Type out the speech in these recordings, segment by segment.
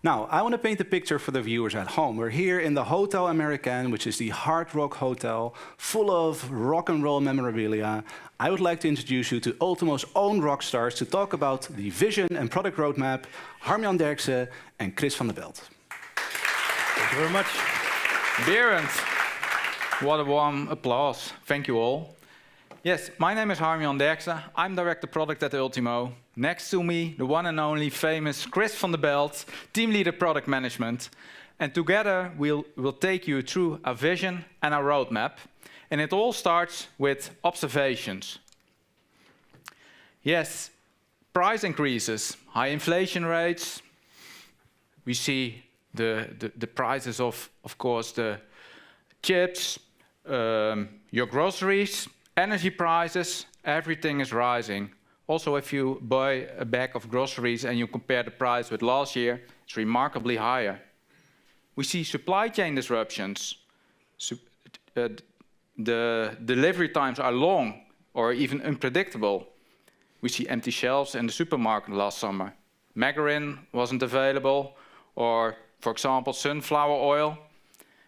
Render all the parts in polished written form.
Now, I want to paint a picture for the viewers at home. We're here in the Hotel American, which is the Hard Rock Hotel, full of rock and roll memorabilia. I would like to introduce you to Ultimo's own rock stars to talk about the vision and product roadmap, Harmjan Derksen and Chris van der Belt. Thank you very much. Berend, what a warm applause. Thank you all. Yes, my name is Harmjan Derksen. I'm Director Product at Ultimo. Next to me, the one and only famous Chris van der Belt, Team Leader Product Management. And together, we'll take you through our vision and our roadmap. And it all starts with observations. Yes, price increases, high inflation rates. We see the prices of course, the chips, your groceries, energy prices, everything is rising. Also, if you buy a bag of groceries and you compare the price with last year, it's remarkably higher. We see supply chain disruptions. The delivery times are long or even unpredictable. We see empty shelves in the supermarket last summer. Margarine wasn't available, or, for example, sunflower oil.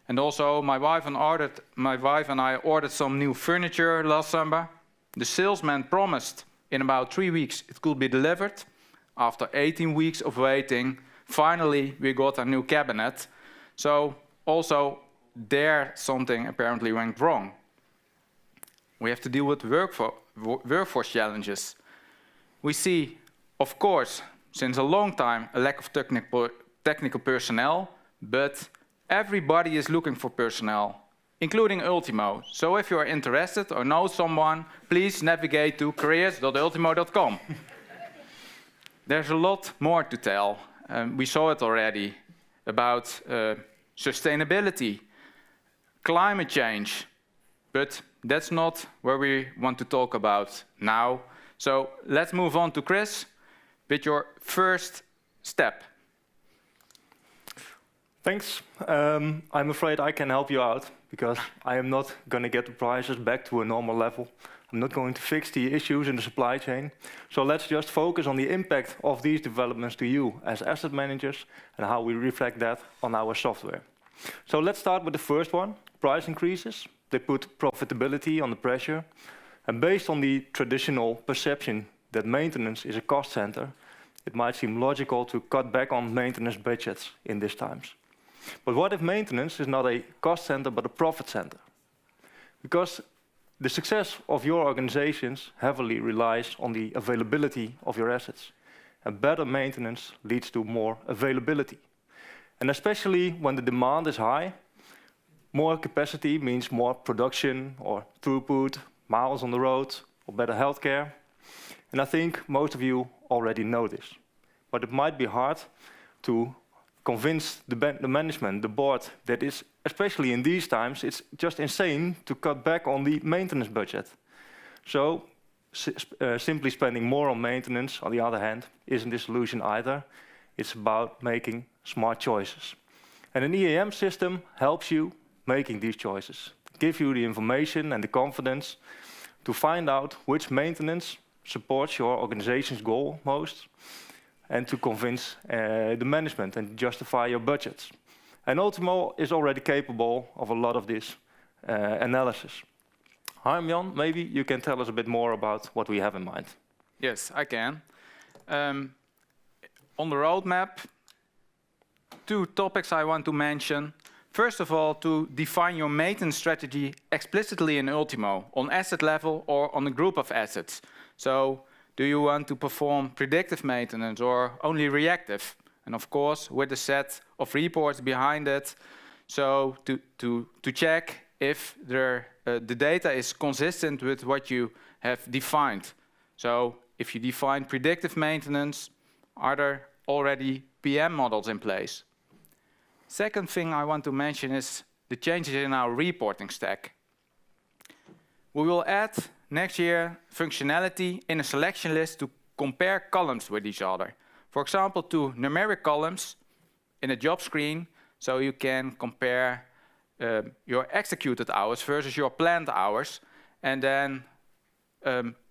And also, my wife and I ordered some new furniture last summer. The salesman promised in about 3 weeks it could be delivered. After 18 weeks of waiting, finally we got a new cabinet. So also there something apparently went wrong. We have to deal with workforce challenges. We see, of course, since a long time, a lack of technical personnel, but everybody is looking for personnel, including Ultimo. So if you are interested or know someone, please navigate to careers.ultimo.com. There's a lot more to tell. We saw it already about sustainability, climate change, but that's not where we want to talk about now. So let's move on to Chris with your first step. Thanks. I'm afraid I can help you out because I am not going to get the prices back to a normal level. I'm not going to fix the issues in the supply chain. So let's just focus on the impact of these developments to you as asset managers and how we reflect that on our software. So let's start with the first one, price increases. They put profitability under pressure. And based on the traditional perception that maintenance is a cost center, it might seem logical to cut back on maintenance budgets in these times. But what if maintenance is not a cost center, but a profit center? Because the success of your organizations heavily relies on the availability of your assets. And better maintenance leads to more availability. And especially when the demand is high, more capacity means more production or throughput, miles on the road, or better healthcare. And I think most of you already know this. But it might be hard to convince the management, the board, that is, especially in these times, it's just insane to cut back on the maintenance budget. So simply spending more on maintenance, on the other hand, isn't the solution either. It's about making smart choices. And an EAM system helps you making these choices, give you the information and the confidence to find out which maintenance supports your organization's goal most, and to convince the management and justify your budgets. And Ultimo is already capable of a lot of this analysis. Harmjan, maybe you can tell us a bit more about what we have in mind. Yes, I can. On the roadmap, 2 topics I want to mention. First of all, to define your maintenance strategy explicitly in Ultimo, on asset level or on a group of assets. So, do you want to perform predictive maintenance or only reactive? And of course, with a set of reports behind it, so to check if the data is consistent with what you have defined. So, if you define predictive maintenance, are there already PM models in place? Second thing I want to mention is the changes in our reporting stack. We will add next year functionality in a selection list to compare columns with each other. For example, 2 numeric columns in a job screen, so you can compare your executed hours versus your planned hours, and then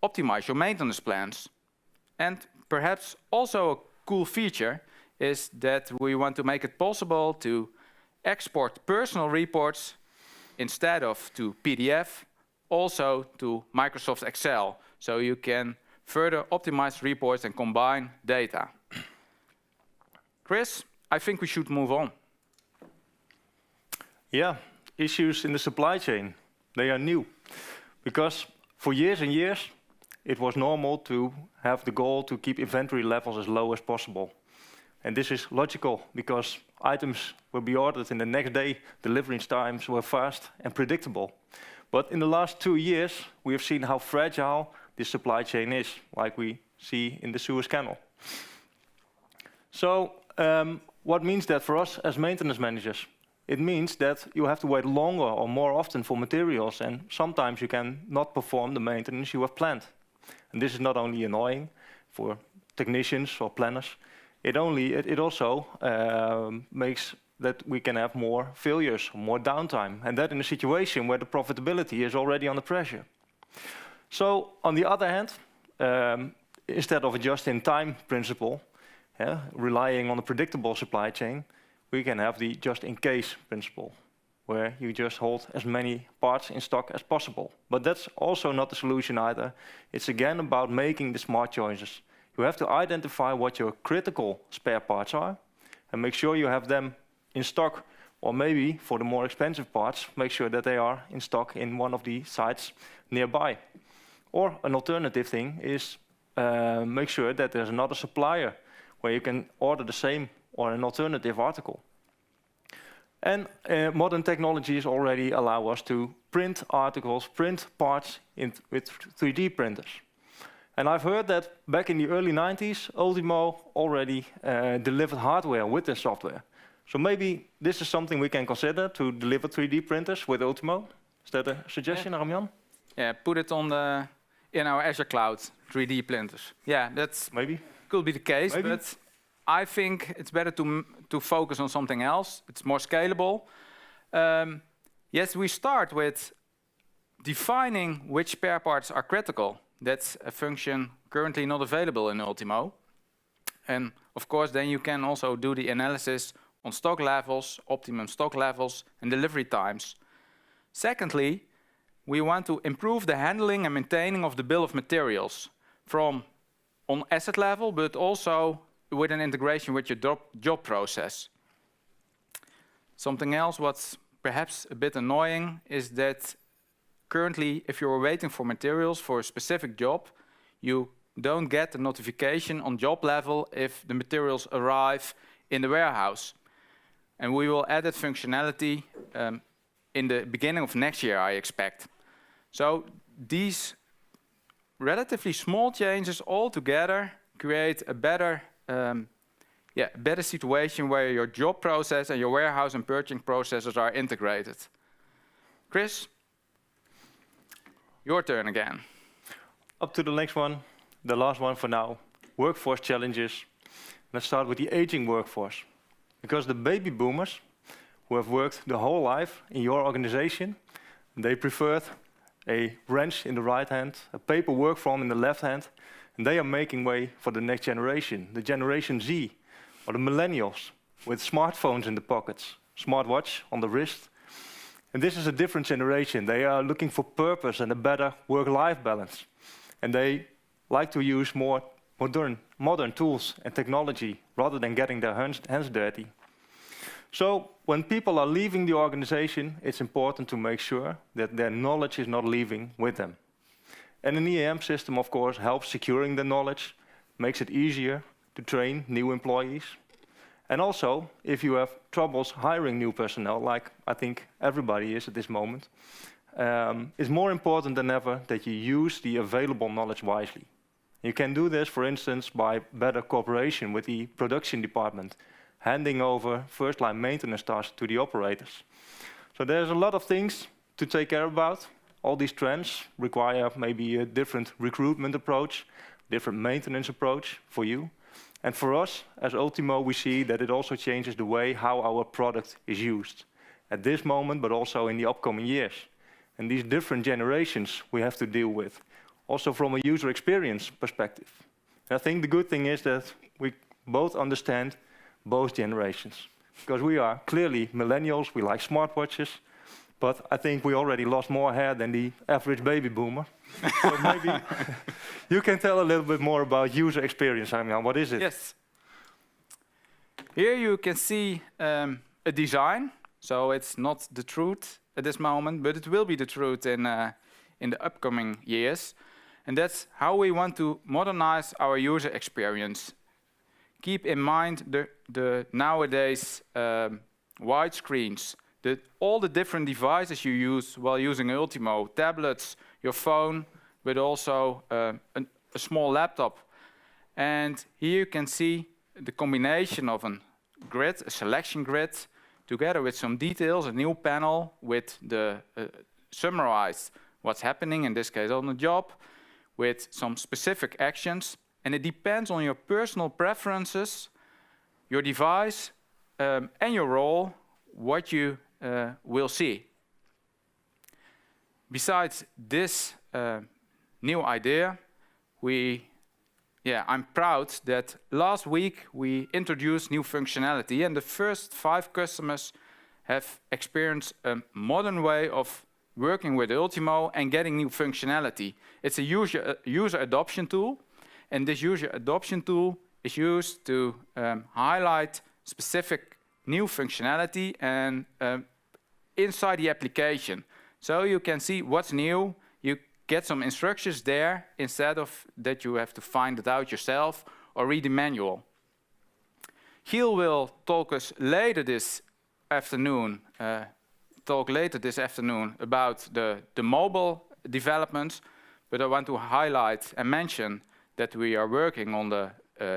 optimize your maintenance plans. And perhaps also a cool feature is that we want to make it possible to export personal reports instead of to PDF, also to Microsoft Excel. So you can further optimize reports and combine data. Chris, I think we should move on. Yeah, issues in the supply chain, they are new. Because for years and years, it was normal to have the goal to keep inventory levels as low as possible. And this is logical because items will be ordered in the next day, delivery times were fast and predictable. But in the last 2 years, we have seen how fragile this supply chain is, like we see in the Suez Canal. So what means that for us as maintenance managers? It means that you have to wait longer or more often for materials, and sometimes you can not perform the maintenance you have planned. And this is not only annoying for technicians or planners, it also makes that we can have more failures, more downtime, and that in a situation where the profitability is already under pressure. So on the other hand, instead of a just-in-time principle, relying on a predictable supply chain, we can have the just-in-case principle, where you just hold as many parts in stock as possible. But that's also not the solution either. It's again about making the smart choices. You have to identify what your critical spare parts are and make sure you have them in stock, or maybe for the more expensive parts, make sure that they are in stock in one of the sites nearby. Or an alternative thing is make sure that there's another supplier where you can order the same or an alternative article. And modern technologies already allow us to print articles, print parts with 3D printers. And I've heard that back in the early 90s, Ultimo already delivered hardware with the software. So maybe this is something we can consider to deliver 3D printers with Ultimo. Is that a suggestion, Harmjan? Yeah, put it on in our Azure cloud, 3D printers. Yeah, that's maybe could be the case, maybe. But I think it's better to focus on something else. It's more scalable. Yes, we start with defining which spare parts are critical. That's a function currently not available in Ultimo. And of course, then you can also do the analysis on stock levels, optimum stock levels, and delivery times. Secondly, we want to improve the handling and maintaining of the bill of materials from on asset level, but also with an integration with your job process. Something else what's perhaps a bit annoying is that currently, if you're waiting for materials for a specific job, you don't get a notification on job level if the materials arrive in the warehouse. And we will add that functionality in the beginning of next year, I expect. So these relatively small changes all together create a better situation where your job process and your warehouse and purchasing processes are integrated. Chris, your turn again. Up to the next one, the last one for now. Workforce challenges. Let's start with the aging workforce. Because the baby boomers who have worked the whole life in your organization, they preferred a wrench in the right hand, a paper work from in the left hand, and they are making way for the next generation, the Generation Z, or the millennials, with smartphones in the pockets, smartwatch on the wrist. And this is a different generation. They are looking for purpose and a better work-life balance. And they like to use more modern tools and technology rather than getting their hands dirty. So when people are leaving the organization, it's important to make sure that their knowledge is not leaving with them. And an EAM system, of course, helps securing the knowledge, makes it easier to train new employees. And also, if you have troubles hiring new personnel, like I think everybody is at this moment, it's more important than ever that you use the available knowledge wisely. You can do this, for instance, by better cooperation with the production department, handing over first-line maintenance tasks to the operators. So there's a lot of things to take care about. All these trends require maybe a different recruitment approach, different maintenance approach for you. And for us, as Ultimo, we see that it also changes the way how our product is used at this moment, but also in the upcoming years. And these different generations we have to deal with, also from a user experience perspective. And I think the good thing is that we both understand both generations. Because we are clearly millennials, we like smartwatches, but I think we already lost more hair than the average baby boomer. So maybe you can tell a little bit more about user experience, Harmjan. What is it? Yes. Here you can see a design. So it's not the truth at this moment, but it will be the truth in the upcoming years. And that's how we want to modernize our user experience. Keep in mind the nowadays wide screens, all the different devices you use while using Ultimo, tablets, your phone, but also a small laptop. And here you can see the combination of a grid, a selection grid, together with some details, a new panel with the summarize what's happening, in this case on the job, with some specific actions. And it depends on your personal preferences, your device, and your role, what you will see. Besides this new idea, I'm proud that last week we introduced new functionality, and the first 5 customers have experienced a modern way of working with Ultimo and getting new functionality. It's a user adoption tool, and this user adoption tool is used to highlight specific new functionality and inside the application. So you can see what's new, you get some instructions there instead of that you have to find it out yourself or read the manual. Giel will talk later this afternoon about the mobile developments, but I want to highlight and mention that we are working on the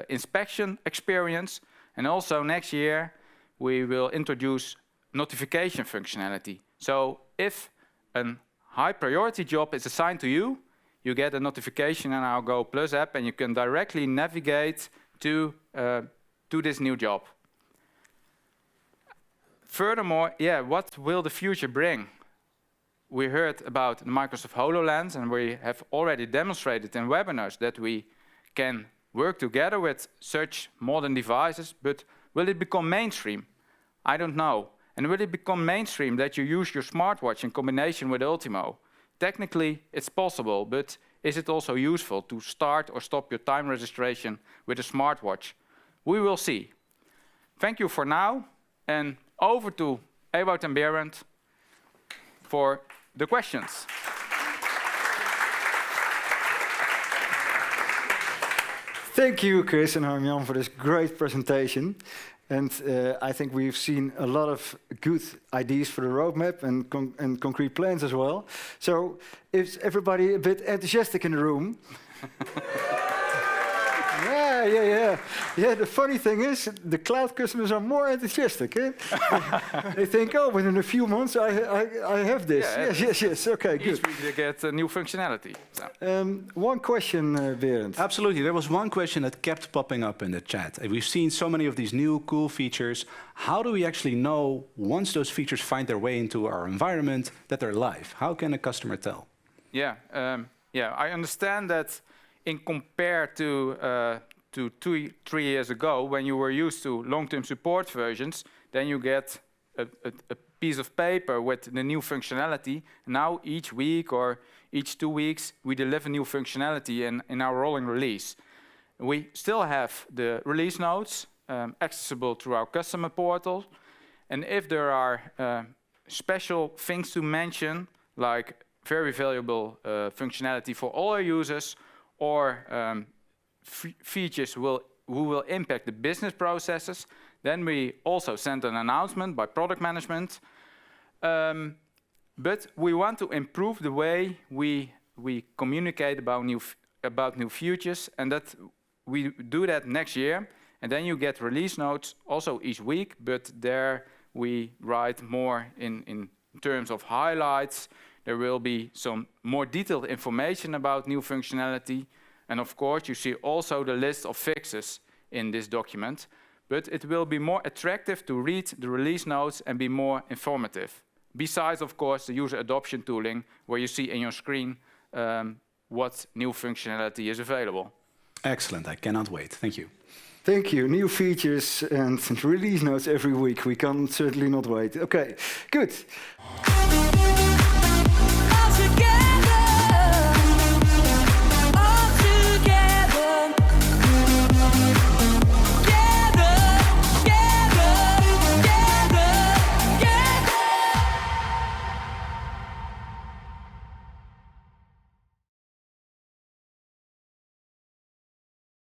inspection experience, and also next year we will introduce notification functionality. So if a high priority job is assigned to you, you get a notification in our Go Plus app and you can directly navigate to this new job. Furthermore, what will the future bring? We heard about the Microsoft HoloLens, and we have already demonstrated in webinars that we can work together with such modern devices, but will it become mainstream? I don't know. And will it become mainstream that you use your smartwatch in combination with Ultimo? Technically, it's possible, but is it also useful to start or stop your time registration with a smartwatch? We will see. Thank you for now, and over to Ewout and Berend for the questions. Thank you, Chris and Harmjan, for this great presentation. And I think we've seen a lot of good ideas for the roadmap and concrete plans as well. So is everybody a bit enthusiastic in the room? Yeah, the funny thing is, the cloud customers are more enthusiastic. Eh? They think, oh, within a few months I have this. Yeah, yes, okay, good. Each week they get a new functionality. So. One question, Berend. Absolutely. There was one question that kept popping up in the chat. We've seen so many of these new cool features. How do we actually know, once those features find their way into our environment, that they're live? How can a customer tell? I understand that in compared to 2-3 years ago, when you were used to long-term support versions, then you get a piece of paper with the new functionality. Now each week or each 2 weeks, we deliver new functionality in our rolling release. We still have the release notes accessible through our customer portal. And if there are special things to mention, like very valuable functionality for all our users, or features who will impact the business processes, then we also send an announcement by product management. But we want to improve the way we communicate about new features, and that we do that next year. And then you get release notes also each week, but there we write more in terms of highlights. There will be some more detailed information about new functionality. And of course, you see also the list of fixes in this document. But it will be more attractive to read the release notes and be more informative. Besides, of course, the user adoption tooling, where you see in your screen what new functionality is available. Excellent. I cannot wait. Thank you. Thank you. New features and release notes every week. We can certainly not wait. Okay, good.